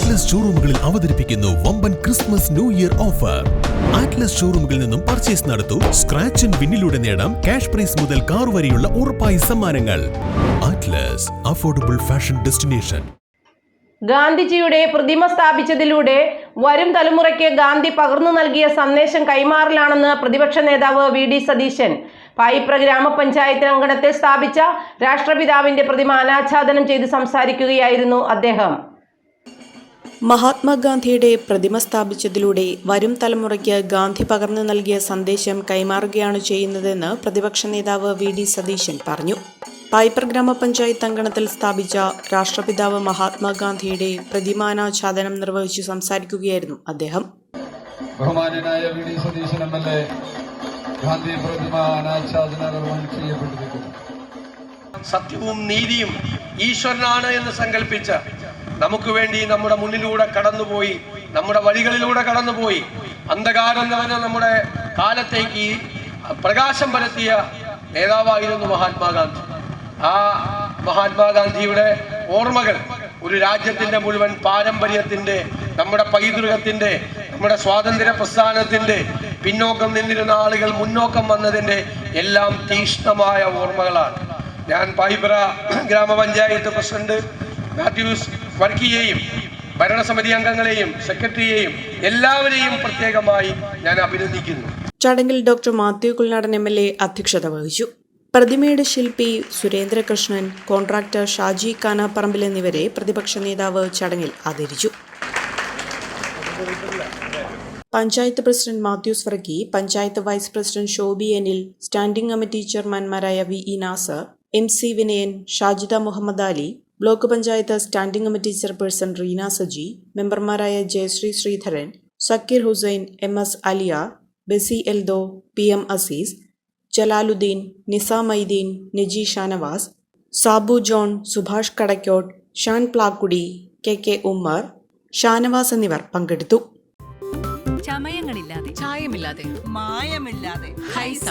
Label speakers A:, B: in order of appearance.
A: Atlas ഷോറൂമുകളിൽ അവതരിപ്പിക്കുന്നു വമ്പൻ Christmas new year offer. Atlas ഷോറൂമുകളിൽ നിന്നും പർച്ചേസ് നടത്തൂ. സ്ക്രാച്ച് ആൻഡ് വിന്നിലൂടെ നേടാം ക്യാഷ് പ്രൈസ് മുതൽ കാർ വരെയുള്ള ഉറപ്പായ സമ്മാനങ്ങൾ. Atlas affordable fashion destination.
B: ഗാന്ധിജിയുടെ പ്രതിമ സ്ഥാപിച്ചതിലൂടെ വരും തലമുറയ്ക്ക് ഗാന്ധി പകർന്നു നൽകിയ സന്ദേശം കൈമാറലാണെന്ന് പ്രതിപക്ഷ നേതാവ് VD സതീശൻ. പായിപ്ര ഗ്രാമപഞ്ചായത്ത് അങ്കണത്തിൽ സ്ഥാപിച്ച രാഷ്ട്രപിതാവിന്റെ പ്രതിമ അനാച്ഛാദനം ചെയ്ത് സംസാരിക്കുകയായിരുന്നു അദ്ദേഹം.
C: മഹാത്മാഗാന്ധിയുടെ പ്രതിമ സ്ഥാപിച്ചതിലൂടെ വരും തലമുറയ്ക്ക് ഗാന്ധി പകർന്നു നൽകിയ സന്ദേശം കൈമാറുകയാണ് ചെയ്യുന്നതെന്ന് പ്രതിപക്ഷ നേതാവ് VD സതീശൻ പറഞ്ഞു. പായിപ്ര ഗ്രാമപഞ്ചായത്ത് അങ്കണത്തിൽ സ്ഥാപിച്ച രാഷ്ട്രപിതാവ് മഹാത്മാഗാന്ധിയുടെ പ്രതിമാനാച്ഛാദനം നിർവഹിച്ചു സംസാരിക്കുകയായിരുന്നു അദ്ദേഹം.
D: ബഹുമാന്യനായ VD സതീശൻ MLA ഗാന്ധി പ്രതിമ അനാച്ഛാദനം നിർവഹിക്കപ്പെട്ടിരിക്കുന്നു.
E: സത്യവും നീതിയും ഈശ്വരനാണ് എന്ന് സങ്കല്പിച്ച നമുക്ക് വേണ്ടി നമ്മുടെ മുന്നിലൂടെ കടന്നുപോയി, നമ്മുടെ വഴികളിലൂടെ കടന്നുപോയി അന്ധകാരം നിറഞ്ഞ നമ്മുടെ കാലത്തേക്ക് പ്രകാശം പരത്തിയ നേതാവായിരുന്നു മഹാത്മാഗാന്ധി. ആ മഹാത്മാഗാന്ധിയുടെ ഓർമ്മകൾ ഒരു രാജ്യത്തിന്റെ മുഴുവൻ പാരമ്പര്യത്തിന്റെ, നമ്മുടെ പൈതൃകത്തിന്റെ, നമ്മുടെ സ്വാതന്ത്ര്യ പ്രസ്ഥാനത്തിന്റെ, പിന്നോക്കം നിന്നിരുന്ന ആളുകൾ മുന്നോക്കം വന്നതിന്റെ എല്ലാം തീക്ഷ്ണമായ ഓർമ്മകളാണ്. ഞാൻ പായിപ്ര ഗ്രാമപഞ്ചായത്ത് പ്രസിഡന്റ് മാത്യൂസ് വർക്കിയെയും ഭരണസമിതി അംഗങ്ങളെയും സെക്രട്ടറിയെയും എല്ലാവരെയും പ്രത്യേകമായി ഞാൻ അഭിനന്ദിക്കുന്നു.
C: ചടങ്ങിൽ ഡോക്ടർ മാത്യു കുൽനാടൻ MLA അധ്യക്ഷത വഹിച്ചു. പ്രതിമയുടെ ശില്പി സുരേന്ദ്രകൃഷ്ണൻ, കോൺട്രാക്ടർ ഷാജി കാനാപ്പറമ്പിൽ എന്നിവരെ പ്രതിപക്ഷ നേതാവ് ചടങ്ങിൽ ആദരിച്ചു. Panchayat president Mathews Varkey, panchayat vice president Shobi Anil, standing committee ചെയർമാൻമാരായ VE Nazar, MC Vinayan, Shajida Muhammad Ali, block panchayat standing committee chairperson Reena Saji, മെമ്പർമാരായ Jayashree Sreedharan, Sakeer Hussain, MS Aliyar, Bessy Eldho, PM Azeez, Jalaluddeen, Nizamaideen, Naji Shanavas, Sabu John, Subhash Kadakkot, Shan Plakudi, KK Ummer, Shanavas എന്നിവർ പങ്കെടുത്തു.
F: ചമയങ്ങളില്ലാതെ, ചായമില്ലാതെ, മായമില്ലാതെ, ഹൈസ.